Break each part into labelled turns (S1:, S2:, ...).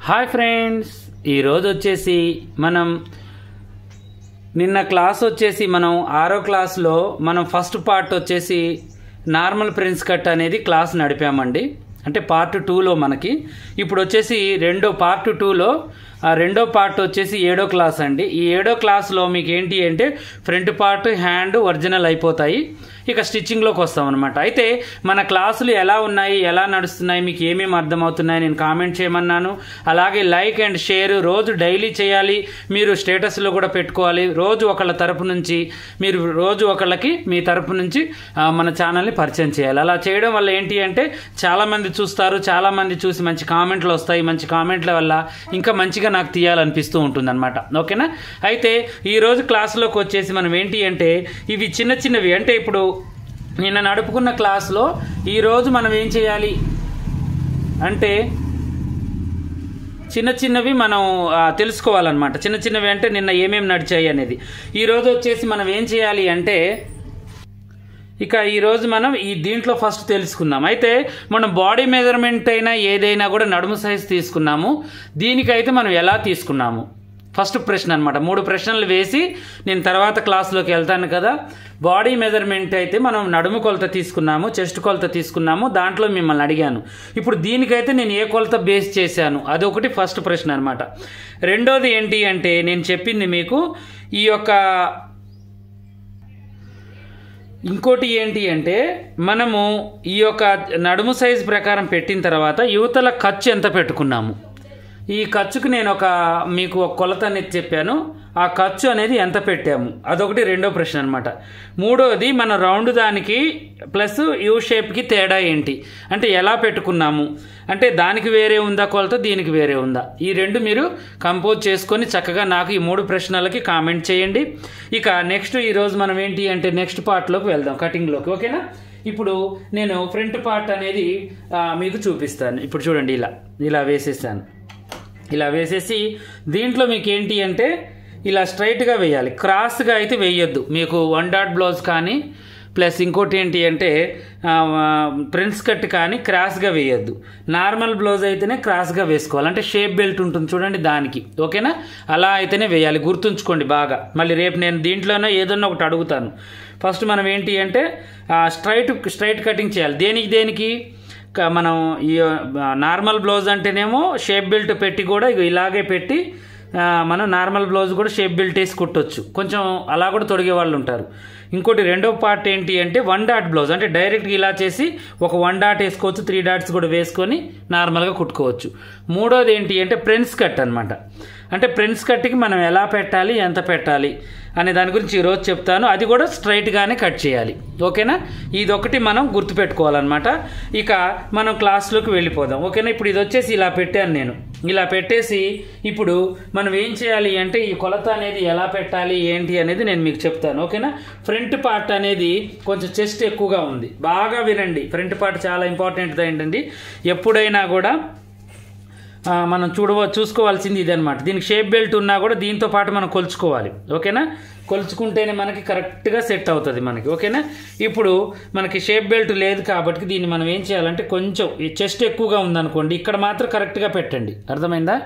S1: Hi friends, ఈరోజు వచ్చేసి మనం నిన్న క్లాస్ వచ్చేసి మనం 6వ క్లాస్లో మనం ఫస్ట్ పార్ట్ వచ్చేసి నార్మల్ ప్రిన్స్ కట్ అనేది క్లాస్ నడిపామండి. అంటే పార్ట్ 2లో మనకి ఇప్పుడు వచ్చేసి పార్ట్ 2లో రెండో పార్ట్ వచ్చేసి 7వ క్లాస్ అండి. ఈ 7వ క్లాస్లో మీకు ఏంటి అంటే ఫ్రంట్ పార్ట్ హ్యాండ్ ఒరిజినల్ అయిపోతాయి. ఇక స్టిచ్చింగ్లోకి వస్తామన్నమాట. అయితే మన క్లాసులు ఎలా ఉన్నాయి, ఎలా నడుస్తున్నాయి, మీకు ఏమేమి అర్థమవుతున్నాయి నేను కామెంట్ చేయమన్నాను. అలాగే లైక్ అండ్ షేర్ రోజు డైలీ చేయాలి. మీరు స్టేటస్లో కూడా పెట్టుకోవాలి. రోజు ఒకళ్ళ తరపు నుంచి మీరు రోజు ఒకళ్ళకి మీ తరపు నుంచి మన ఛానల్ని పరిచయం చేయాలి. అలా చేయడం వల్ల ఏంటి అంటే చాలామంది చూస్తారు, చాలామంది చూసి మంచి కామెంట్లు వస్తాయి. మంచి కామెంట్ల వల్ల ఇంకా మంచిగా నాకు తీయాలనిపిస్తూ ఉంటుంది అనమాట. ఓకేనా? అయితే ఈరోజు క్లాసులోకి వచ్చేసి మనం ఏంటి అంటే ఇవి చిన్న చిన్నవి. అంటే ఇప్పుడు నిన్న నడుపుకున్న క్లాస్లో ఈరోజు మనం ఏం చేయాలి అంటే చిన్న చిన్నవి మనం తెలుసుకోవాలన్నమాట. చిన్న చిన్నవి అంటే నిన్న ఏమేమి నడిచాయి అనేది. ఈరోజు వచ్చేసి మనం ఏం చేయాలి అంటే ఇక ఈరోజు మనం దీంట్లో ఫస్ట్ తెలుసుకుందాం. అయితే మనం బాడీ మెజర్మెంట్ అయినా ఏదైనా కూడా నడుము సైజ్ తీసుకున్నాము. దీనికైతే మనం ఎలా తీసుకున్నాము ఫస్ట్ ప్రశ్న అనమాట. 3 ప్రశ్నలు వేసి నేను తర్వాత క్లాస్లోకి వెళ్తాను కదా. బాడీ మెజర్మెంట్ అయితే మనం నడుము కొలత తీసుకున్నాము, చెస్ట్ కొలత తీసుకున్నాము. దాంట్లో మిమ్మల్ని అడిగాను. ఇప్పుడు దీనికైతే నేను ఏ కొలత బేస్ చేశాను అదొకటి ఫస్ట్ ప్రశ్న అనమాట. రెండోది ఏంటి అంటే నేను చెప్పింది మీకు ఈ యొక్క ఇంకోటి ఏంటి అంటే మనము ఈ యొక్క నడుము సైజు ప్రకారం పెట్టిన తర్వాత యువతల ఖర్చు ఎంత పెట్టుకున్నాము. ఈ ఖర్చుకు నేను మీకు ఒక కొలత అనేది చెప్పాను. ఆ ఖర్చు అనేది ఎంత పెట్టాము అదొకటి రెండో ప్రశ్న అనమాట. మూడోది మన రౌండ్ దానికి ప్లస్ యూ షేప్కి తేడా ఏంటి అంటే ఎలా పెట్టుకున్నాము, అంటే దానికి వేరే ఉందా కొలత, దీనికి వేరే ఉందా, ఈ రెండు మీరు కంపోజ్ చేసుకొని చక్కగా నాకు ఈ 3 ప్రశ్నలకి కామెంట్ చేయండి. ఇక నెక్స్ట్ ఈరోజు మనం ఏంటి అంటే నెక్స్ట్ పార్ట్లోకి వెళ్దాం, కటింగ్లోకి. ఓకేనా? ఇప్పుడు నేను ఫ్రంట్ పార్ట్ అనేది మీకు చూపిస్తాను. ఇప్పుడు చూడండి, ఇలా వేసేసాను. ఇలా వేసేసి దీంట్లో మీకు ఏంటి అంటే ఇలా స్ట్రైట్గా వేయాలి, క్రాస్గా అయితే వేయొద్దు. మీకు 1 డాట్ బ్లౌజ్ కానీ ప్లస్ ఇంకోటి ఏంటి అంటే ప్రిన్స్ కట్ కానీ క్రాస్గా వేయొద్దు. నార్మల్ బ్లౌజ్ అయితేనే క్రాస్గా వేసుకోవాలి. అంటే షేప్ బెల్ట్ ఉంటుంది చూడండి దానికి. ఓకేనా? అలా అయితేనే వేయాలి, గుర్తుంచుకోండి బాగా. మళ్ళీ రేపు నేను దీంట్లోనే ఏదన్నా ఒకటి అడుగుతాను. ఫస్ట్ మనం ఏంటి అంటే స్ట్రైట్ కటింగ్ చేయాలి. దేనికి మనం ఈ నార్మల్ బ్లౌజ్ అంటేనేమో షేప్ బెల్ట్ పెట్టి కూడా ఇలాగే పెట్టి మనం నార్మల్ బ్లౌజ్ కూడా షేప్ బెల్ట్ వేసి కుట్టొచ్చు. కొంచెం అలా కూడా తొడిగే వాళ్ళు ఉంటారు. ఇంకోటి రెండో పార్ట్ ఏంటి అంటే 1 డాట్ బ్లౌజ్ అంటే డైరెక్ట్గా ఇలా చేసి ఒక 1 డాట్ వేసుకోవచ్చు, 3 డాట్స్ కూడా వేసుకొని నార్మల్గా కుట్టుకోవచ్చు. మూడోది ఏంటి అంటే ప్రిన్స్ కట్ అనమాట. అంటే ప్రిన్స్ కట్కి మనం ఎలా పెట్టాలి, ఎంత పెట్టాలి అనే దాని గురించి ఈరోజు చెప్తాను. అది కూడా స్ట్రైట్గానే కట్ చేయాలి. ఓకేనా? ఇదొకటి మనం గుర్తుపెట్టుకోవాలన్నమాట. ఇక మనం క్లాస్లోకి వెళ్ళిపోదాం. ఓకేనా? ఇప్పుడు ఇది వచ్చేసి ఇలా పెట్టాను నేను. ఇలా పెట్టేసి ఇప్పుడు మనం ఏం చేయాలి అంటే ఈ కొలత అనేది ఎలా పెట్టాలి ఏంటి అనేది నేను మీకు చెప్తాను. ఓకేనా? ఫ్రంట్ పార్ట్ అనేది కొంచెం చెస్ట్ ఎక్కువగా ఉంది. బాగా వినండి, ఫ్రంట్ పార్ట్ చాలా ఇంపార్టెంట్ ఏంటండి. ఎప్పుడైనా కూడా మనం చూసుకోవాల్సింది ఇదనమాట. దీనికి షేప్ బెల్ట్ ఉన్నా కూడా దీంతో పాటు మనం కొలుచుకోవాలి. ఓకేనా? కొలుచుకుంటేనే మనకి కరెక్ట్గా సెట్ అవుతుంది మనకి. ఓకేనా? ఇప్పుడు మనకి షేప్ బెల్ట్ లేదు కాబట్టి దీన్ని మనం ఏం చేయాలంటే కొంచెం ఈ చెస్ట్ ఎక్కువగా ఉందనుకోండి, ఇక్కడ మాత్రం కరెక్ట్గా పెట్టండి. అర్థమైందా?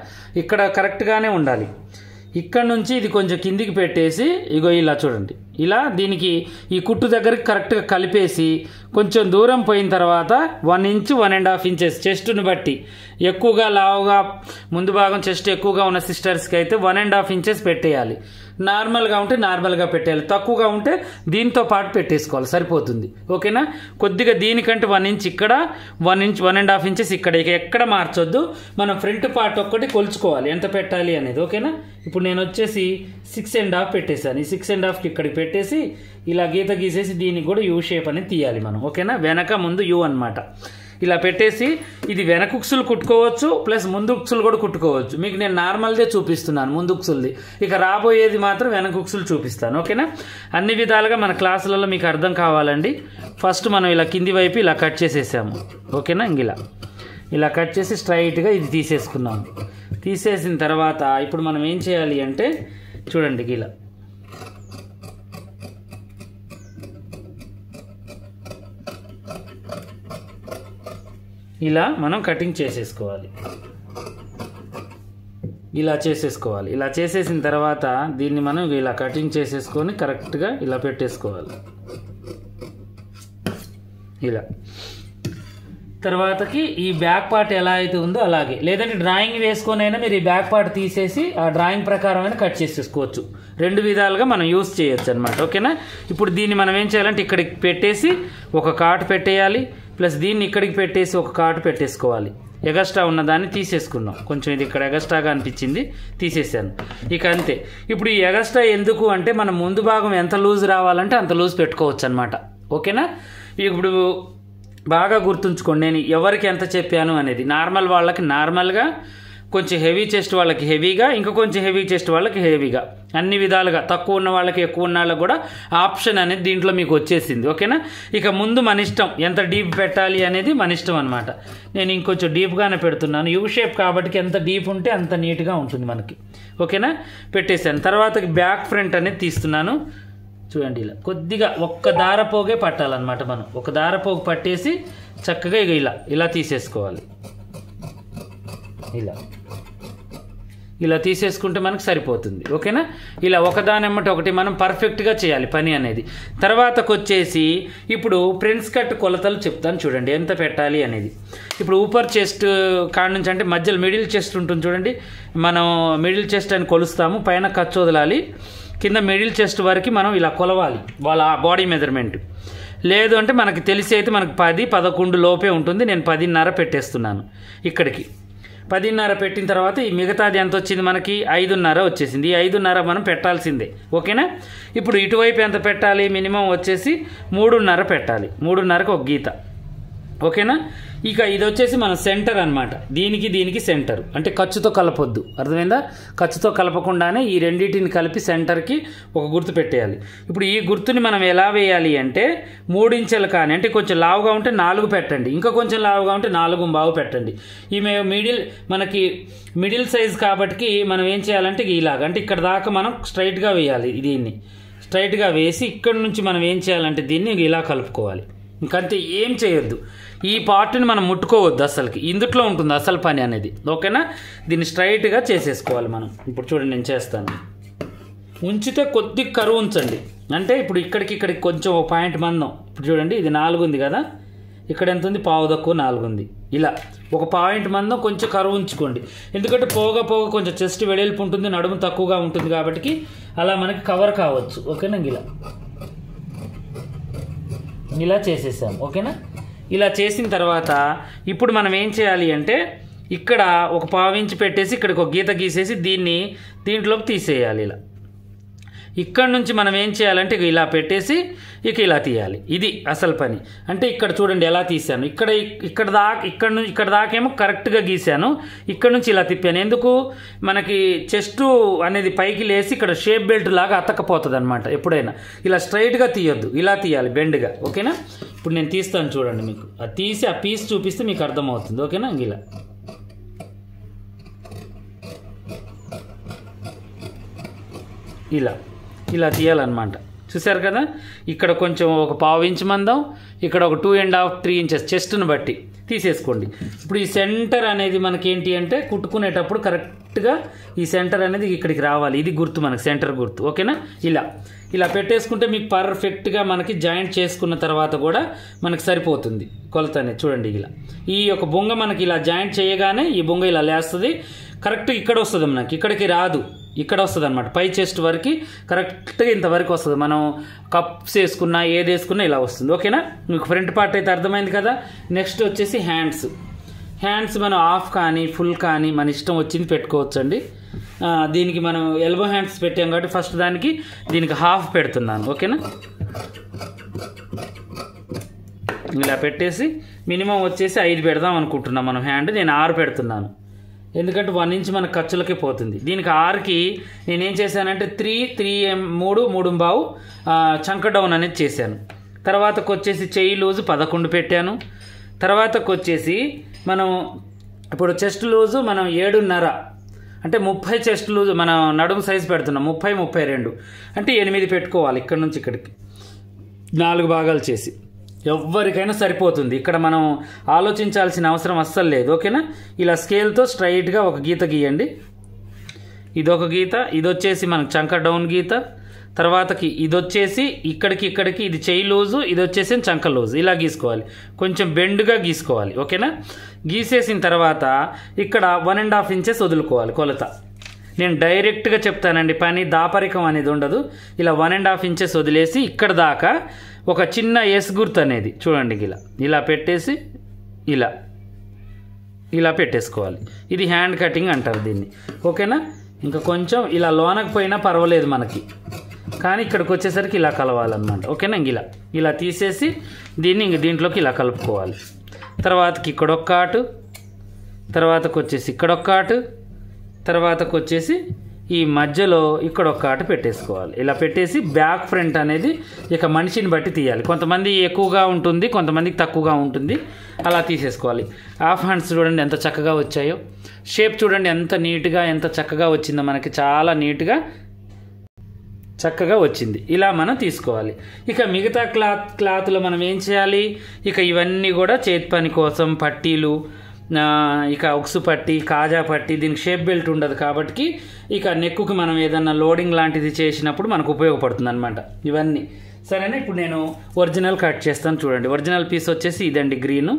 S1: ఇక్కడ కరెక్ట్గానే ఉండాలి. ఇక్కడ నుంచి ఇది కొంచెం కిందికి పెట్టేసి ఇలా చూడండి, ఇలా దీనికి ఈ కుట్టు దగ్గరికి కరెక్ట్గా కలిపేసి కొంచెం దూరం పోయిన తర్వాత 1 ఇంచ్ 1.5 ఇంచెస్ చెస్ట్ని బట్టి ఎక్కువగా లావుగా ముందు భాగం చెస్ట్ ఎక్కువగా ఉన్న సిస్టర్స్కి అయితే 1.5 ఇంచెస్ పెట్టేయాలి. నార్మల్గా ఉంటే నార్మల్గా పెట్టేయాలి. తక్కువగా ఉంటే దీంతో పాటు పెట్టేసుకోవాలి, సరిపోతుంది. ఓకేనా? కొద్దిగా దీనికంటే 1 ఇంచ్ ఇక్కడ, 1 ఇంచ్ 1.5 ఇంచెస్ ఇక్కడ, ఇక ఎక్కడ మార్చొద్దు. మనం ఫ్రంట్ పార్ట్ ఒక్కటి కొలుచుకోవాలి ఎంత పెట్టాలి అనేది. ఓకేనా? ఇప్పుడు నేను వచ్చేసి 6.5 పెట్టేశాను. ఈ 6.5కి ఇక్కడికి పెట్టేసి ఇలా గీత గీసేసి దీనికి కూడా యూ షేప్ అనేది తీయాలి మనం. ఓకేనా? వెనక ముందు యూ అనమాట. ఇలా పెట్టేసి ఇది వెనక ఉక్సులు కుట్టుకోవచ్చు, ప్లస్ ముందు ఉక్సులు కూడా కుట్టుకోవచ్చు. మీకు నేను నార్మల్దే చూపిస్తున్నాను ముందు ఉక్సులది. ఇక రాబోయేది మాత్రం వెనక ఉక్సులు చూపిస్తాను. ఓకేనా? అన్ని విధాలుగా మన క్లాసులలో మీకు అర్థం కావాలండి. ఫస్ట్ మనం ఇలా కింది వైపు ఇలా కట్ చేసేసాము. ఓకేనా? ఇలా కట్ చేసి స్ట్రైట్గా ఇది తీసేసుకున్నాము. తీసేసిన తర్వాత ఇప్పుడు మనం ఏం చేయాలి అంటే చూడండి, ఇలా మనం కటింగ్ చేసేసుకోవాలి. ఇలా చేసేసుకోవాలి. ఇలా చేసేసిన తర్వాత దీన్ని మనం ఇలా కటింగ్ చేసేసుకొని కరెక్ట్గా ఇలా పెట్టేసుకోవాలి. ఇలా తర్వాతకి ఈ బ్యాక్ పార్ట్ ఎలా అయితే ఉందో అలాగే, లేదంటే డ్రాయింగ్ వేసుకొని అయినా మీరు ఈ బ్యాక్ పార్ట్ తీసేసి ఆ డ్రాయింగ్ ప్రకారమైనా కట్ చేసేసుకోవచ్చు. 2 విధాలుగా మనం యూస్ చేయొచ్చు అనమాట. ఓకేనా. ఇప్పుడు దీన్ని మనం ఏం చేయాలంటే ఇక్కడికి పెట్టేసి ఒక కాటు పెట్టేయాలి, ప్లస్ దీన్ని ఇక్కడికి పెట్టేసి ఒక కాటు పెట్టేసుకోవాలి. ఎగస్ట్రా ఉన్నదాన్ని తీసేసుకున్నాం. కొంచెం ఇది ఇక్కడ ఎగస్ట్రాగా అనిపించింది, తీసేసాను. ఇక అంతే. ఇప్పుడు ఈ ఎగస్ట్రా ఎందుకు అంటే మనం ముందు భాగం ఎంత లూజ్ రావాలంటే అంత లూజ్ పెట్టుకోవచ్చు అనమాట. ఓకేనా. ఇప్పుడు బాగా గుర్తుంచుకోండి, నేను ఎవరికి ఎంత చెప్పాను అనేది. నార్మల్ వాళ్ళకి నార్మల్గా, కొంచెం హెవీ చెస్ట్ వాళ్ళకి హెవీగా, ఇంకా కొంచెం హెవీ చెస్ట్ వాళ్ళకి హెవీగా, అన్ని విధాలుగా తక్కువ ఉన్న వాళ్ళకి ఎక్కువ ఉన్న వాళ్ళకి కూడా ఆప్షన్ అనేది దీంట్లో మీకు వచ్చేసింది. ఓకేనా. ఇక ముందు మన ఇష్టం ఎంత డీప్ పెట్టాలి అనేది మన ఇష్టం అనమాట. నేను ఇంకొంచెం డీప్గానే పెడుతున్నాను. యూ షేప్ కాబట్టి ఎంత డీప్ ఉంటే అంత నీట్గా ఉంటుంది మనకి. ఓకేనా. పెట్టేశాను. తర్వాత బ్యాక్ ఫ్రంట్ అనేది తీస్తున్నాను. చూడండి, ఇలా కొద్దిగా ఒక్క దారపోగే పట్టాలన్నమాట. మనం ఒక దారపోగు పట్టేసి చక్కగా ఇలా తీసేసుకోవాలి. ఇలా తీసేసుకుంటే మనకు సరిపోతుంది. ఓకేనా. ఇలా ఒకదానెమ్మటి ఒకటి మనం పర్ఫెక్ట్గా చేయాలి పని అనేది. తర్వాతకు వచ్చేసి ఇప్పుడు ప్రిన్స్ కట్ కొలతలు చెప్తాను చూడండి ఎంత పెట్టాలి అనేది. ఇప్పుడు ఊపర్ చెస్ట్ కాడ నుంచి అంటే మధ్యలో మిడిల్ చెస్ట్ ఉంటుంది చూడండి, మనం మిడిల్ చెస్ట్ అని కొలుస్తాము. పైన ఖర్చు వదలాలి, కింద మిడిల్ చెస్ట్ వరకు మనం ఇలా కొలవాలి వాళ్ళ బాడీ మెజర్మెంట్. లేదు అంటే మనకి తెలిసి అయితే మనకు 10-11 లోపే ఉంటుంది. నేను 10.5 పెట్టేస్తున్నాను. ఇక్కడికి 10.5 పెట్టిన తర్వాత ఈ మిగతాది ఎంత వచ్చింది మనకి 5.5 వచ్చేసింది. ఈ 5.5 మనం పెట్టాల్సిందే. ఓకేనా. ఇప్పుడు ఇటువైపు ఎంత పెట్టాలి, మినిమం వచ్చేసి 3.5 పెట్టాలి. 3.5కి ఒక గీత. ఓకేనా. ఇక ఇది వచ్చేసి మన సెంటర్ అనమాట. దీనికి సెంటర్ అంటే ఖర్చుతో కలపొద్దు, అర్థమైందా. ఖర్చుతో కలపకుండానే ఈ రెండింటిని కలిపి సెంటర్కి ఒక గుర్తు పెట్టేయాలి. ఇప్పుడు ఈ గుర్తుని మనం ఎలా వేయాలి అంటే 3 ఇంచెలు కానీ, అంటే కొంచెం లావుగా ఉంటే 4 పెట్టండి, ఇంకా కొంచెం లావుగా ఉంటే 4.5 పెట్టండి. ఈమె మనకి మిడిల్ సైజ్ కాబట్టి మనం ఏం చేయాలంటే ఇలాగ, అంటే ఇక్కడ దాకా మనం స్ట్రైట్గా వేయాలి. దీన్ని స్ట్రైట్గా వేసి ఇక్కడ నుంచి మనం ఏం చేయాలంటే దీన్ని ఇలా కలుపుకోవాలి. ఇంకంతే, ఏం చేయొద్దు. ఈ పార్ట్ని మనం ముట్టుకోవద్దు అసలుకి, ఇందుట్లో ఉంటుంది అసలు పని అనేది. ఓకేనా. దీన్ని స్ట్రైట్గా చేసేసుకోవాలి మనం. ఇప్పుడు చూడండి నేను చేస్తాను. ఉంచితే కొద్దిగా కరువు ఉంచండి, అంటే ఇప్పుడు ఇక్కడికి కొంచెం ఒక పాయింట్ మందం. ఇప్పుడు చూడండి ఇది 4 ఉంది కదా, ఇక్కడ ఎంత ఉంది, 4.25 ఉంది. ఇలా ఒక పాయింట్ మందం కొంచెం కరువు ఉంచుకోండి, ఎందుకంటే పోగా కొంచెం చెస్ట్ వెడల్పు ఉంటుంది, నడుము తక్కువగా ఉంటుంది కాబట్టి అలా మనకి కవర్ కావచ్చు. ఓకేనా. ఇలా చేసేసాం. ఓకేనా. ఇలా చేసిన తర్వాత ఇప్పుడు మనం ఏం చేయాలి అంటే ఇక్కడ ఒక 1/4 ఇంచ్ పెట్టేసి ఇక్కడికి ఒక గీత గీసేసి దీంట్లోకి తీసేయాలి. ఇలా ఇక్కడ నుంచి మనం ఏం చేయాలంటే ఇలా పెట్టేసి ఇలా తీయాలి. ఇది అసలు పని. అంటే ఇక్కడ చూడండి ఎలా తీసాను, ఇక్కడ దాకేమో కరెక్ట్గా గీసాను, ఇక్కడ నుంచి ఇలా తిప్పాను. ఎందుకు, మనకి చెస్ట్ అనేది పైకి లేసి ఇక్కడ షేప్ బెల్ట్ లాగా అతకపోతుంది అనమాట. ఎప్పుడైనా ఇలా స్ట్రైట్గా తీయొద్దు, ఇలా తీయాలి బెండ్గా. ఓకేనా. ఇప్పుడు నేను తీస్తాను చూడండి, మీకు అది తీసి ఆ పీస్ చూపిస్తే మీకు అర్థమవుతుంది. ఓకేనా. ఇలా తీయాలన్నమాట. చూసారు కదా, ఇక్కడ కొంచెం ఒక 1/4 ఇంచ్ మందం, ఇక్కడ ఒక 2.5-3 ఇంచెస్ చెస్ట్ను బట్టి తీసేసుకోండి. ఇప్పుడు ఈ సెంటర్ అనేది మనకి ఏంటి అంటే కుట్టుకునేటప్పుడు కరెక్ట్గా ఈ సెంటర్ అనేది ఇక్కడికి రావాలి. ఇది గుర్తు మనకి, సెంటర్ గుర్తు. ఓకేనా. ఇలా పెట్టేసుకుంటే మీకు పర్ఫెక్ట్గా మనకి జాయింట్ చేసుకున్న తర్వాత కూడా మనకి సరిపోతుంది కొలత అనేది. చూడండి ఈ యొక్క బొంగ మనకి ఇలా జాయింట్ చేయగానే ఈ బొంగ ఇలా లేస్తుంది. కరెక్ట్ ఇక్కడ వస్తుంది మనకి, ఇక్కడికి రాదు, ఇక్కడ వస్తుంది అనమాట. పై చెస్ట్ వరకు కరెక్ట్గా ఇంతవరకు వస్తుంది. మనం కప్స్ వేసుకున్నా ఏది వేసుకున్నా ఇలా వస్తుంది. ఓకేనా. మీకు ఫ్రంట్ పార్ట్ అయితే అర్థమైంది కదా. నెక్స్ట్ వచ్చేసి హ్యాండ్స్ మనం హాఫ్ కానీ ఫుల్ కానీ మన ఇష్టం వచ్చింది పెట్టుకోవచ్చు అండి. దీనికి మనం ఎల్బో హ్యాండ్స్ పెట్టాం కాబట్టి ఫస్ట్ దీనికి హాఫ్ పెడుతున్నాను. ఓకేనా. ఇలా పెట్టేసి మినిమం వచ్చేసి 5 పెడదాం అనుకుంటున్నాం మనం హ్యాండ్. నేను 6 పెడుతున్నాను, ఎందుకంటే 1 ఇంచ్ మన ఖర్చులకే పోతుంది. దీనికి 6కి నేనేం చేశానంటే 3.5 చంక డౌన్ అనేది చేశాను. తర్వాతకు వచ్చేసి చెయ్యి లూజు 11 పెట్టాను. తర్వాతకు వచ్చేసి మనం ఇప్పుడు చెస్ట్ లూజు మనం 7.5, అంటే 30 చెస్ట్ లూజు మనం నడుము సైజు పెడుతున్నాం. 30-32 అంటే 8 పెట్టుకోవాలి. ఇక్కడ నుంచి ఇక్కడికి 4 భాగాలు చేసి ఎవరికైనా సరిపోతుంది. ఇక్కడ మనం ఆలోచించాల్సిన అవసరం అస్సలు లేదు. ఓకేనా. ఇలా స్కేల్తో స్ట్రైట్గా ఒక గీత గీయండి. ఇదొక గీత, ఇది వచ్చేసి మనకు చంక డౌన్ గీత, తర్వాతకి ఇది వచ్చేసి ఇక్కడికి ఇది చెయ్యి లూజు, ఇది వచ్చేసి చంక లూజు. ఇలా గీసుకోవాలి, కొంచెం బెండ్గా గీసుకోవాలి. ఓకేనా? గీసేసిన తర్వాత ఇక్కడ 1.5 ఇంచెస్ వదులుకోవాలి కొలత. నేను డైరెక్ట్గా చెప్తానండి, పని దాపరికం అనేది ఉండదు. ఇలా 1.5 ఇంచెస్ వదిలేసి ఇక్కడ దాకా ఒక చిన్న ఎస్ గుర్తు అనేది చూడండి ఇలా పెట్టేసి ఇలా పెట్టేసుకోవాలి. ఇది హ్యాండ్ కటింగ్ అంటారు దీన్ని. ఓకేనా? ఇంకా కొంచెం ఇలా లోనకు పోయినా పర్వాలేదు మనకి, కానీ ఇక్కడికి వచ్చేసరికి ఇలా కలవాలన్నమాట. ఓకేనా? ఇలా తీసేసి దీన్ని దీంట్లోకి ఇలా కలుపుకోవాలి. తర్వాతకి ఇక్కడొక్క ఆటు, తర్వాతకు వచ్చేసి ఇక్కడొక్క ఆటు, తర్వాతకు వచ్చేసి ఈ మధ్యలో ఇక్కడొక్క ఆటు పెట్టేసుకోవాలి. ఇలా పెట్టేసి బ్యాక్ ఫ్రంట్ అనేది ఇక మనిషిని బట్టి తీయాలి. కొంతమంది ఎక్కువగా ఉంటుంది, కొంతమందికి తక్కువగా ఉంటుంది. అలా తీసేసుకోవాలి. హాఫ్ హ్యాండ్స్ చూడండి ఎంత చక్కగా వచ్చాయో, షేప్ చూడండి ఎంత నీట్గా ఎంత చక్కగా వచ్చిందో, మనకి చాలా నీట్గా చక్కగా వచ్చింది. ఇలా మనం తీసుకోవాలి. ఇక మిగతా క్లాత్లో మనం ఏం చేయాలి? ఇక ఇవన్నీ కూడా చేతి పని కోసం పట్టీలు, ఇక ఉక్సు పట్టి, కాజా పట్టి, దీనికి షేప్ బెల్ట్ ఉండదు కాబట్టి ఇక నెక్కుకి మనం ఏదన్నా లోడింగ్ లాంటిది చేసినప్పుడు మనకు ఉపయోగపడుతుంది అనమాట ఇవన్నీ. సరేనా? ఇప్పుడు నేను ఒరిజినల్ కట్ చేస్తాను చూడండి. ఒరిజినల్ పీస్ వచ్చేసి ఇదండి గ్రీను.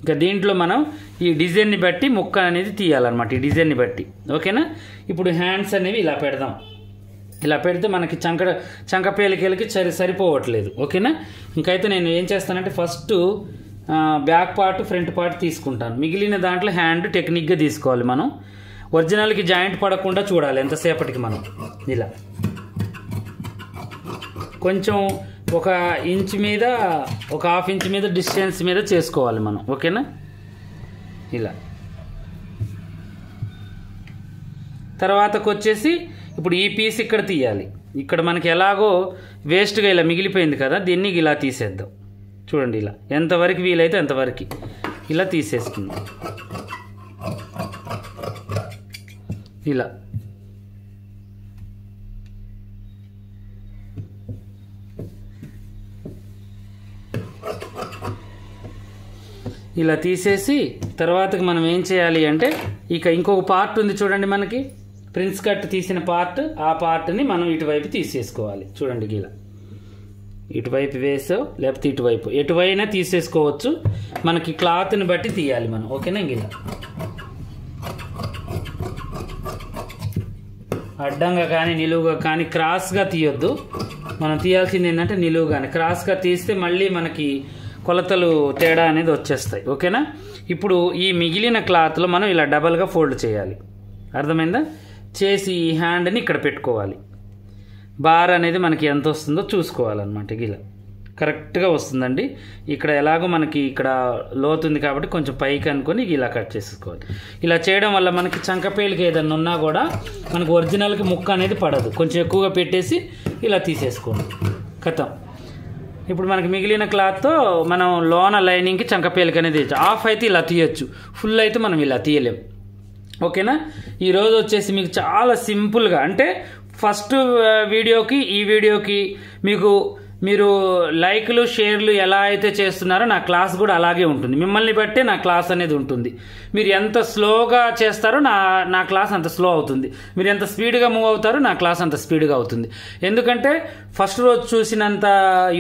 S1: ఇక దీంట్లో మనం ఈ డిజైన్ని బట్టి ముక్క అనేది తీయాలన్నమాట, ఈ డిజైన్ని బట్టి. ఓకేనా? ఇప్పుడు హ్యాండ్స్ అనేవి ఇలా పెడదాం. ఇలా పెడితే మనకి చంక పేలికలకి సరిపోవట్లేదు. ఓకేనా? ఇంకైతే నేను ఏం చేస్తానంటే first back part front part తీసుకుంటాను. మిగిలిన దాంట్లో హ్యాండ్ టెక్నిక్గా తీసుకోవాలి మనం. ఒరిజినల్కి జాయింట్ పడకుండా చూడాలి ఎంతసేపటికి మనం. ఇలా కొంచెం 1 ఇంచ్ మీద 1/2 ఇంచ్ మీద డిస్టెన్స్ మీద చేసుకోవాలి మనం. ఓకేనా? ఇలా తర్వాతకు వచ్చేసి ఇప్పుడు ఈ పీస్ ఇక్కడ తీయాలి. ఇక్కడ మనకి ఎలాగో వేస్ట్గా ఇలా మిగిలిపోయింది కదా, దీన్ని ఇలా తీసేద్దాం. చూడండి ఇలా ఎంతవరకు వీలైతే అంతవరకు ఇలా తీసేసుకుందాం. ఇలా ఇలా తీసేసి తర్వాతకి మనం ఏం చేయాలి అంటే ఇక ఇంకొక పార్ట్ ఉంది చూడండి, మనకి ప్రిన్స్ కట్ తీసిన పార్ట్, ఆ పార్ట్ని మనం ఇటువైపు తీసేసుకోవాలి. చూడండి ఇలా ఇటువైపు వేసో లేకపోతే ఇటువైపు ఎటువైనా తీసేసుకోవచ్చు, మనకి క్లాత్ని బట్టి తీయాలి మనం. ఓకేనా? ఇలా అడ్డంగా కానీ నిలువుగా కానీ క్రాస్గా తీయొద్దు. మనం తీయాల్సింది ఏంటంటే నిలువుగానే. క్రాస్గా తీస్తే మళ్ళీ మనకి కొలతలు తేడా అనేది వచ్చేస్తాయి. ఓకేనా? ఇప్పుడు ఈ మిగిలిన క్లాత్లో మనం ఇలా డబల్గా ఫోల్డ్ చేయాలి. అర్థమైందా? చేసి ఈ హ్యాండ్ని ఇక్కడ పెట్టుకోవాలి. బార్ అనేది మనకి ఎంత వస్తుందో చూసుకోవాలన్నమాట. ఇలా కరెక్ట్గా వస్తుందండి. ఇక్కడ ఎలాగో మనకి ఇక్కడ లోతుంది కాబట్టి కొంచెం పైకి అనుకొని ఇలా కట్ చేసుకోవాలి. ఇలా చేయడం వల్ల మనకి చంకపేలికి ఏదన్నా ఉన్నా కూడా మనకు ఒరిజినల్కి ముక్క అనేది పడదు. కొంచెం ఎక్కువగా పెట్టేసి ఇలా తీసేసుకోండి. కథం. ఇప్పుడు మనకి మిగిలిన క్లాత్తో మనం లోన లైనింగ్కి చంకపేలికి అనేది తీయచ్చు. హాఫ్ అయితే ఇలా తీయచ్చు, ఫుల్ అయితే మనం ఇలా తీయలేం. ఓకేనా? ఈరోజు వచ్చేసి మీకు చాలా సింపుల్గా, అంటే ఫస్ట్ వీడియోకి ఈ వీడియోకి మీరు లైక్లు షేర్లు ఎలా అయితే చేస్తున్నారో నా క్లాస్ కూడా అలాగే ఉంటుంది. మిమ్మల్ని బట్టే నా క్లాస్ అనేది ఉంటుంది. మీరు ఎంత స్లోగా చేస్తారో నా క్లాస్ అంత స్లో అవుతుంది. మీరు ఎంత స్పీడ్గా మూవ్ అవుతారో నా క్లాస్ అంత స్పీడ్గా అవుతుంది. ఎందుకంటే ఫస్ట్ రోజు చూసినంత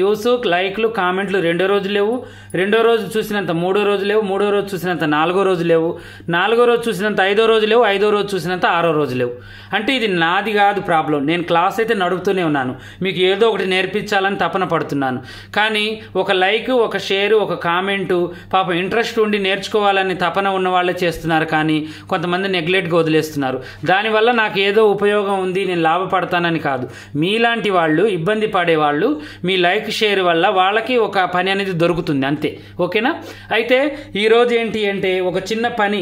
S1: యూస్ లైక్లు కామెంట్లు రెండో రోజు లేవు, రెండో రోజు చూసినంత మూడో రోజు లేవు, మూడో రోజు చూసినంత నాలుగో రోజు లేవు, నాలుగో రోజు చూసినంత ఐదో రోజు లేవు, ఐదో రోజు చూసినంత ఆరో రోజు లేవు. అంటే ఇది నాది కాదు ప్రాబ్లం. నేను క్లాస్ అయితే నడుపుతూనే ఉన్నాను, మీకు ఏదో ఒకటి నేర్పించాలని తపన పడుతున్నాను. కానీ ఒక లైక్, ఒక షేరు, ఒక కామెంటు పాపం ఇంట్రెస్ట్ ఉండి నేర్చుకోవాలని తపన ఉన్న వాళ్ళే చేస్తున్నారు. కానీ కొంతమంది నెగ్లెక్ట్గా వదిలేస్తున్నారు. దానివల్ల నాకు ఏదో ఉపయోగం ఉంది, నేను లాభపడతానని కాదు. మీలాంటి వాళ్ళు, ఇబ్బంది పడేవాళ్ళు మీ లైక్ షేర్ వల్ల వాళ్ళకి ఒక పని అనేది దొరుకుతుంది అంతే. ఓకేనా? అయితే ఈరోజు ఏంటి అంటే ఒక చిన్న పని,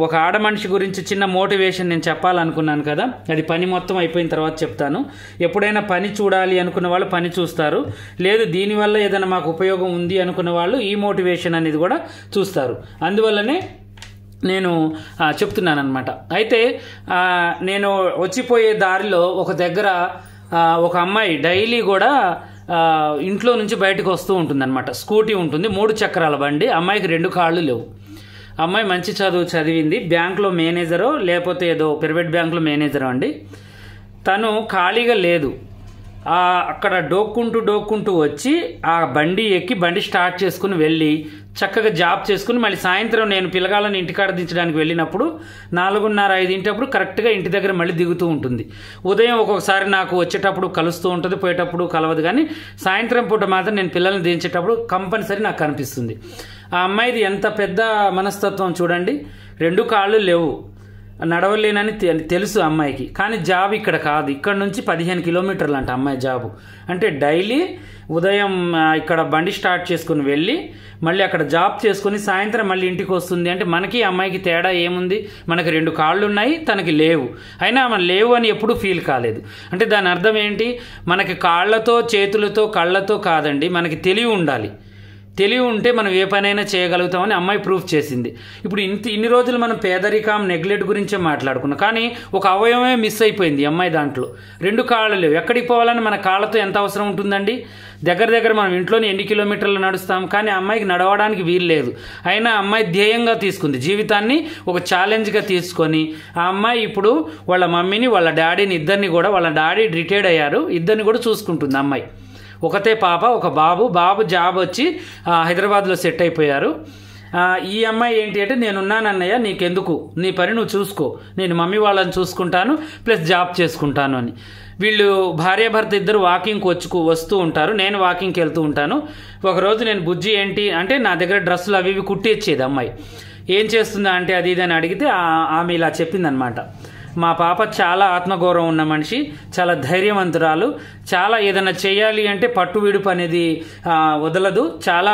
S1: ఒక ఆడ మనిషి గురించి చిన్న మోటివేషన్ నేను చెప్పాలనుకున్నాను కదా, అది పని మొత్తం అయిపోయిన తర్వాత చెప్తాను. ఎప్పుడైనా పని చూడాలి అనుకున్న వాళ్ళు పని చూస్తారు, లేదు దీనివల్ల ఏదైనా మాకు ఉపయోగం ఉంది అనుకున్న వాళ్ళు ఈ మోటివేషన్ అనేది కూడా చూస్తారు. అందువల్లనే నేను చెప్తున్నాను అనమాట. అయితే నేను వచ్చిపోయే దారిలో ఒక దగ్గర ఒక అమ్మాయి డైలీ కూడా ఇంట్లో నుంచి బయటకు వస్తూ ఉంటుంది అనమాట. స్కూటీ ఉంటుంది, 3 చక్రాల బండి. అమ్మాయికి 2 కాళ్ళు లేవు. అమ్మాయి మంచి చదువు చదివింది, బ్యాంకులో మేనేజరో లేకపోతే ఏదో ప్రైవేట్ బ్యాంకులో మేనేజరో అండి. తను ఖాళీగా లేదు, అక్కడ డోక్కుంటూ వచ్చి ఆ బండి ఎక్కి బండి స్టార్ట్ చేసుకుని వెళ్ళి చక్కగా జాబ్ చేసుకుని మళ్ళీ సాయంత్రం నేను పిల్లగాళ్ళని ఇంటికాడ దించడానికి వెళ్ళినప్పుడు 4:30-5 కరెక్ట్గా ఇంటి దగ్గర మళ్ళీ దిగుతూ ఉంటుంది. ఉదయం ఒక్కొక్కసారి నాకు వచ్చేటప్పుడు కలుస్తూ ఉంటుంది, పోయేటప్పుడు కలవదు, కానీ సాయంత్రం పూట మాత్రం నేను పిల్లల్ని దించేటప్పుడు కంపల్సరీ నాకు కనిపిస్తుంది. ఆ అమ్మాయిది ఎంత పెద్ద మనస్తత్వం చూడండి. 2 కాళ్ళు లేవు, నడవలేనని తెలుసు అమ్మాయికి, కానీ జాబ్ ఇక్కడ కాదు, ఇక్కడ నుంచి 15 కిలోమీటర్లు అంట అమ్మాయి జాబు. అంటే డైలీ ఉదయం ఇక్కడ బండి స్టార్ట్ చేసుకుని వెళ్ళి మళ్ళీ అక్కడ జాబ్ చేసుకుని సాయంత్రం మళ్ళీ ఇంటికి వస్తుంది. అంటే మనకి అమ్మాయికి తేడా ఏముంది? మనకి 2 కాళ్ళు ఉన్నాయి, తనకి లేవు, అయినా మన లేవు అని ఎప్పుడూ ఫీల్ కాలేదు. అంటే దాని అర్థం ఏంటి? మనకి కాళ్ళతో చేతులతో కళ్ళతో కాదండి, మనకి తెలివి ఉండాలి. తెలివి ఉంటే మనం ఏ పనైనా చేయగలుగుతామని అమ్మాయి ప్రూఫ్ చేసింది. ఇప్పుడు ఇన్ని రోజులు మనం పేదరికం నెగ్లెక్ట్ గురించే మాట్లాడుకున్నాం, కానీ ఒక అవయవమే మిస్ అయిపోయింది అమ్మాయి దాంట్లో. 2 కాళ్ళు లేవు, ఎక్కడికి పోవాలని మన కాళ్ళతో ఎంత అవసరం ఉంటుందండి? దగ్గర మనం ఇంట్లోనే ఎన్ని కిలోమీటర్లు నడుస్తాం, కానీ అమ్మాయికి నడవడానికి వీలు లేదు. అయినా అమ్మాయి ధ్యేయంగా తీసుకుంది, జీవితాన్ని ఒక ఛాలెంజ్గా తీసుకొని ఆ అమ్మాయి ఇప్పుడు వాళ్ళ మమ్మీని వాళ్ళ డాడీని ఇద్దరిని కూడా, వాళ్ళ డాడీ రిటైర్డ్ అయ్యారు, ఇద్దరిని కూడా చూసుకుంటుంది అమ్మాయి. ఒకతే పాప, ఒక బాబు జాబ్ వచ్చి హైదరాబాద్లో సెట్ అయిపోయారు. ఈ అమ్మాయి ఏంటి అంటే, నేనున్నానన్నయ్య, నీకెందుకు, నీ పని నువ్వు చూసుకో, నేను మమ్మీ వాళ్ళని చూసుకుంటాను ప్లస్ జాబ్ చేసుకుంటాను అని. వీళ్ళు భార్యాభర్త ఇద్దరు వాకింగ్కి వస్తూ ఉంటారు, నేను వాకింగ్కి వెళ్తూ ఉంటాను. ఒకరోజు నేను బుజ్జి ఏంటి అంటే నా దగ్గర డ్రెస్సులు అవి ఇవి కుట్టి ఇచ్చేది అమ్మాయి. ఏం చేస్తుందా అంటే అది ఇది అని అడిగితే ఆమె ఇలా చెప్పిందనమాట. మా పాప చాలా ఆత్మగౌరవం ఉన్న మనిషి, చాలా ధైర్యవంతురాలు, చాలా ఏదైనా చేయాలి అంటే పట్టు విడుపు అనేది వదలదు, చాలా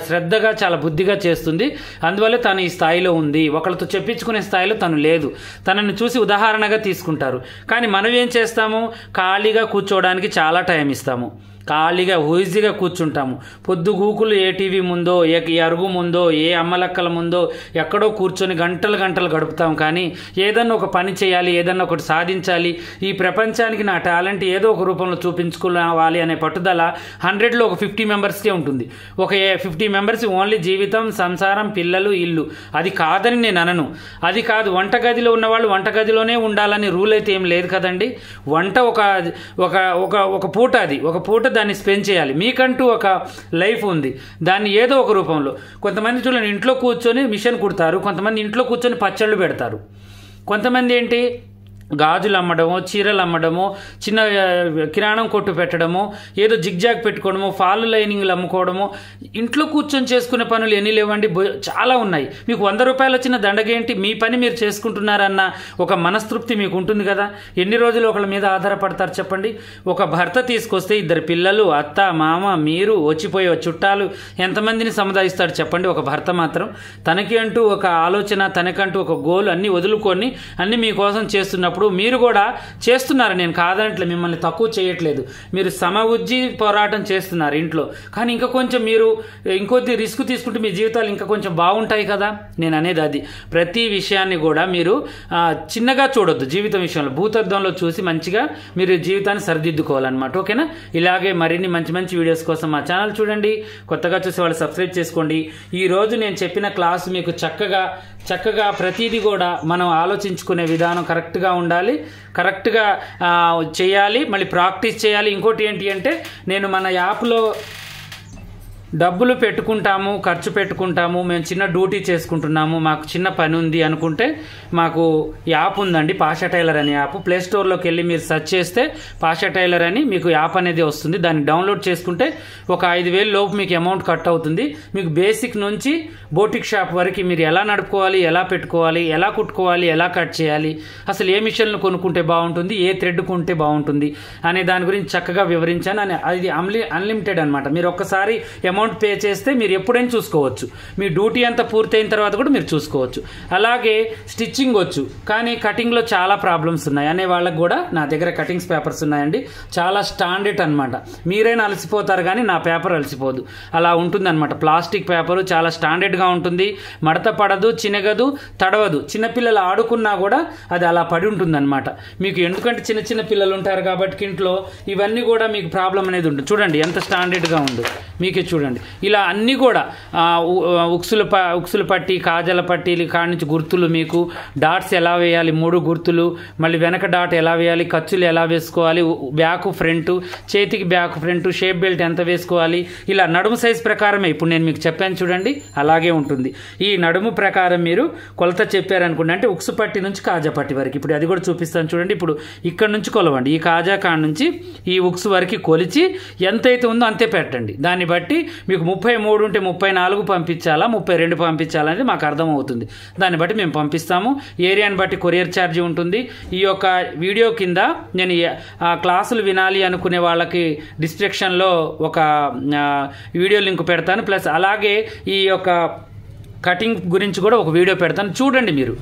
S1: శ్రద్ధగా చాలా బుద్ధిగా చేస్తుంది, అందువల్ల తను ఈ స్థాయిలో ఉంది. ఒకళ్ళతో చెప్పించుకునే స్థాయిలో తను లేదు. తనని చూసి ఉదాహరణగా తీసుకుంటారు. కానీ మనం ఏం చేస్తాము? ఖాళీగా కూర్చోవడానికి చాలా టైం ఇస్తాము, ఖాళీగా ఈజీగా కూర్చుంటాము. పొద్దుగూకులు ఏ టీవీ ముందో, ఏ అరుగు ముందో, ఏ అమ్మలక్కల ముందో ఎక్కడో కూర్చొని గంటలు గడుపుతాం. కానీ ఏదన్నా ఒక పని చేయాలి, ఏదన్నా ఒకటి సాధించాలి, ఈ ప్రపంచానికి నా టాలెంట్ ఏదో ఒక రూపంలో చూపించుకోవాలి అనే పట్టుదల 100లో ఒక 50 మెంబర్స్కే ఉంటుంది. ఒక 50 మెంబర్స్ ఓన్లీ జీవితం, సంసారం, పిల్లలు, ఇల్లు. అది కాదని నేను అనను, అది కాదు. వంటగదిలో ఉన్నవాళ్ళు వంటగదిలోనే ఉండాలని రూల్ అయితే ఏం లేదు కదండి. వంట ఒక పూట, అది ఒక పూట దాన్ని స్పెండ్ చేయాలి. మీకంటూ ఒక లైఫ్ ఉంది, దాన్ని ఏదో ఒక రూపంలో. కొంతమంది చూడండి ఇంట్లో కూర్చొని మిషన్ కుడతారు, కొంతమంది ఇంట్లో కూర్చొని పచ్చళ్ళు పెడతారు, కొంతమంది ఏంటి గాజులు అమ్మడమో, చీరలు అమ్మడమో, చిన్న కిరాణం కొట్టు పెట్టడమో, ఏదో జిగ్జాగ్ పెట్టుకోవడమో, ఫాల్ లైనింగ్లు అమ్ముకోవడమో, ఇంట్లో కూర్చొని చేసుకునే పనులు ఎన్ని లేవండి, చాలా ఉన్నాయి. మీకు 100 రూపాయలు వచ్చిన దండగేంటి? మీ పని మీరు చేసుకుంటున్నారన్న ఒక మనస్తృప్తి మీకు ఉంటుంది కదా. ఎన్ని రోజులు ఒకళ్ళ మీద ఆధారపడతారు చెప్పండి? ఒక భర్త తీసుకొస్తే 2 పిల్లలు, అత్త, మామ, మీరు, వచ్చిపోయే చుట్టాలు, ఎంతమందిని సముదాయిస్తాడు చెప్పండి? ఒక భర్త మాత్రం తనకి అంటూ ఒక ఆలోచన, తనకంటూ ఒక గోల్ అన్నీ వదులుకొని అన్నీ మీకోసం చేస్తున్నప్పుడు మీరు కూడా చేస్తున్నారు. నేను కాదనట్లే, మిమ్మల్ని తక్కువ చేయట్లేదు. మీరు సమఉజ్జీ పోరాటం చేస్తున్నారు ఇంట్లో, కానీ ఇంకా కొంచెం మీరు ఇంకొద్ది రిస్క్ తీసుకుంటే మీ జీవితాలు ఇంకా కొంచెం బాగుంటాయి కదా. నేను అనేది అది. ప్రతి విషయాన్ని కూడా మీరు చిన్నగా చూడొద్దు. జీవితం విషయంలో భూతద్దంలో చూసి మంచిగా మీరు జీవితాన్ని సరిదిద్దుకోవాలన్నమాట. ఓకేనా? ఇలాగే మరిన్ని మంచి వీడియోస్ కోసం మా ఛానల్ చూడండి. కొత్తగా చూసే వాళ్ళు సబ్స్క్రైబ్ చేసుకోండి. ఈరోజు నేను చెప్పిన క్లాసు మీకు చక్కగా ప్రతిదీ కూడా మనం ఆలోచించుకునే విధానం కరెక్ట్గా ఉండాలి, కరెక్ట్గా చేయాలి, మళ్ళీ ప్రాక్టీస్ చేయాలి. ఇంకోటి ఏంటి అంటే, నేను మన యాప్లో డబ్బులు పెట్టుకుంటాము, ఖర్చు పెట్టుకుంటాము, మేము చిన్న డ్యూటీ చేసుకుంటున్నాము, మాకు చిన్న పని ఉంది అనుకుంటే మాకు యాప్ ఉందండి, పాషా టైలర్ అనే యాప్. ప్లే స్టోర్లోకి వెళ్ళి మీరు సెర్చ్ చేస్తే పాషా టైలర్ అని మీకు యాప్ అనేది వస్తుంది. దాన్ని డౌన్లోడ్ చేసుకుంటే ఒక 5,000 లోపు మీకు అమౌంట్ కట్ అవుతుంది. మీకు బేసిక్ నుంచి బోటిక్ షాప్ వరకు మీరు ఎలా నడుపుకోవాలి, ఎలా పెట్టుకోవాలి, ఎలా కుట్టుకోవాలి, ఎలా కట్ చేయాలి, అసలు ఏ మిషన్లు కొనుక్కుంటే బాగుంటుంది, ఏ థ్రెడ్ కొంటే బాగుంటుంది అనే దాని గురించి చక్కగా వివరించాను. అది అన్లిమిటెడ్ అనమాట. మీరు ఒక్కసారి అమౌంట్ పే చేస్తే మీరు ఎప్పుడైనా చూసుకోవచ్చు. మీ డ్యూటీ అంతా పూర్తయిన తర్వాత కూడా మీరు చూసుకోవచ్చు. అలాగే స్టిచ్చింగ్ వచ్చు కానీ కటింగ్లో చాలా ప్రాబ్లమ్స్ ఉన్నాయి అనే వాళ్ళకి కూడా నా దగ్గర కటింగ్స్ పేపర్స్ ఉన్నాయండి. చాలా స్టాండర్డ్ అనమాట. మీరైనా అలసిపోతారు కానీ నా పేపర్ అలసిపోదు, అలా ఉంటుందన్నమాట. ప్లాస్టిక్ పేపరు చాలా స్టాండర్డ్గా ఉంటుంది, మడత పడదు, చినగదు, తడవదు. చిన్నపిల్లలు ఆడుకున్నా కూడా అది అలా పడి ఉంటుందన్నమాట. మీకు ఎందుకంటే చిన్న పిల్లలు ఉంటారు కాబట్టి ఇంట్లో ఇవన్నీ కూడా మీకు ప్రాబ్లం అనేది ఉంటుంది. చూడండి ఎంత స్టాండర్డ్గా ఉందో. మీకే చూడండి ఇలా అన్నీ కూడా ఉక్సుల పట్టి కాజల పట్టీలు కాడి నుంచి గుర్తులు మీకు డాట్స్ ఎలా వేయాలి 3 గుర్తులు మళ్ళీ వెనక డాట్ ఎలా వేయాలి ఖర్చులు ఎలా వేసుకోవాలి బ్యాక్ ఫ్రంట్ చేతికి బ్యాక్ ఫ్రంట్ షేప్ బెల్ట్ ఎంత వేసుకోవాలి ఇలా నడుము సైజ్ ప్రకారమే ఇప్పుడు నేను మీకు చెప్పాను చూడండి అలాగే ఉంటుంది ఈ నడుము ప్రకారం మీరు కొలత చెప్పారనుకోండి అంటే ఉక్సు పట్టి నుంచి కాజా పట్టి వరకు ఇప్పుడు అది కూడా చూపిస్తాను చూడండి ఇప్పుడు ఇక్కడ నుంచి కొలవండి ఈ కాజా కాడ నుంచి ఈ ఉక్సు వరకు కొలిచి ఎంతైతే ఉందో అంతే పెట్టండి దాన్ని బట్టి మీకు 33 ఉంటే 34 పంపించాలా 32 పంపించాలా అనేది మాకు అర్థమవుతుంది దాన్ని బట్టి మేము పంపిస్తాము ఏరియాని బట్టి కొరియర్ ఛార్జీ ఉంటుంది ఈ యొక్క వీడియో కింద నేను క్లాసులు వినాలి అనుకునే వాళ్ళకి డిస్క్రిప్షన్లో ఒక వీడియో లింక్ పెడతాను ప్లస్ అలాగే ఈ యొక్క కటింగ్ గురించి కూడా ఒక వీడియో పెడతాను చూడండి మీరు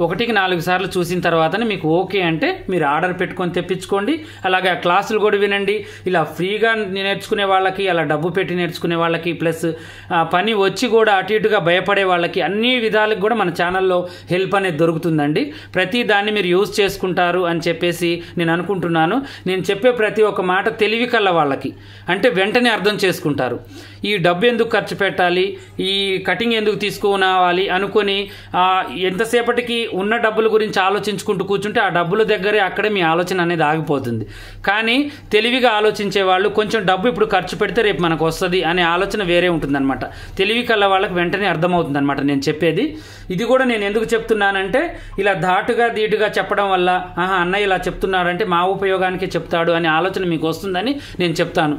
S1: 1-4 సార్లు చూసిన తర్వాతనే మీకు ఓకే అంటే మీరు ఆర్డర్ పెట్టుకొని తెప్పించుకోండి అలాగే ఆ క్లాసులు కూడా వినండి ఇలా ఫ్రీగా నేర్చుకునే వాళ్ళకి అలా డబ్బు పెట్టి నేర్చుకునే వాళ్ళకి ప్లస్ పని వచ్చి కూడా అటు ఇటుగా భయపడే వాళ్ళకి అన్ని విధాలకు కూడా మన ఛానల్లో హెల్ప్ అనేది దొరుకుతుందండి ప్రతి దాన్ని మీరు యూజ్ చేసుకుంటారు అని చెప్పేసి నేను అనుకుంటున్నాను నేను చెప్పే ప్రతి ఒక్క మాట తెలివి కల్ల వాళ్ళకి అంటే వెంటనే అర్థం చేసుకుంటారు ఈ డబ్బు ఎందుకు ఖర్చు పెట్టాలి ఈ కటింగ్ ఎందుకు తీసుకురావాలి అనుకొని ఎంతసేపటికి ఉన్న డబ్బుల గురించి ఆలోచించుకుంటూ కూర్చుంటే ఆ డబ్బుల దగ్గరే అక్కడే మీ ఆలోచన అనేది ఆగిపోతుంది కానీ తెలివిగా ఆలోచించే వాళ్ళు కొంచెం డబ్బు ఇప్పుడు ఖర్చు పెడితే రేపు మనకు వస్తుంది అనే ఆలోచన వేరే ఉంటుందన్నమాట తెలివి కల్ల వాళ్ళకి వెంటనే అర్థమవుతుంది అనమాట నేను చెప్పేది ఇది కూడా నేను ఎందుకు చెప్తున్నానంటే ఇలా ధీటుగా చెప్పడం వల్ల అన్నయ్య ఇలా చెప్తున్నాడంటే మా ఉపయోగానికి చెప్తాడు అనే ఆలోచన మీకు వస్తుందని నేను చెప్తాను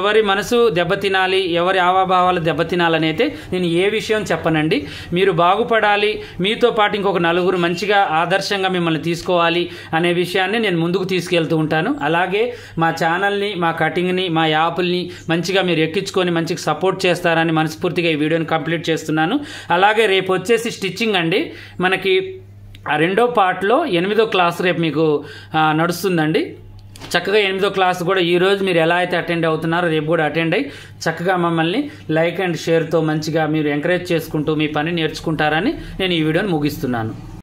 S1: ఎవరి మనసు దెబ్బతినాలి ఎవరి హావభావాలు దెబ్బతినాలని అయితే నేను ఏ విషయం చెప్పనండి మీరు బాగుపడాలి మీతో పాటు ఇంకొక 4 మంచిగా ఆదర్శంగా మిమ్మల్ని తీసుకోవాలి అనే విషయాన్ని నేను ముందుకు తీసుకెళ్తూ ఉంటాను అలాగే మా ఛానల్ని మా కటింగ్ని మా యాప్ని మంచిగా మీరు ఎక్కించుకొని మంచిగా సపోర్ట్ చేస్తారని మనస్ఫూర్తిగా ఈ వీడియోని కంప్లీట్ చేస్తున్నాను అలాగే రేపు వచ్చేసి స్టిచ్చింగ్ అండి మనకి ఆ 2వ పార్ట్లో 8వ క్లాస్ రేపు మీకు నడుస్తుందండి చక్కగా 8వ క్లాస్ కూడా ఈరోజు మీరు ఎలా అయితే అటెండ్ అవుతున్నారో రేపు కూడా అటెండ్ అయ్యి చక్కగా మమ్మల్ని లైక్ అండ్ షేర్తో మంచిగా మీరు ఎంకరేజ్ చేసుకుంటూ మీ పని నేర్చుకుంటారని నేను ఈ వీడియోని ముగిస్తున్నాను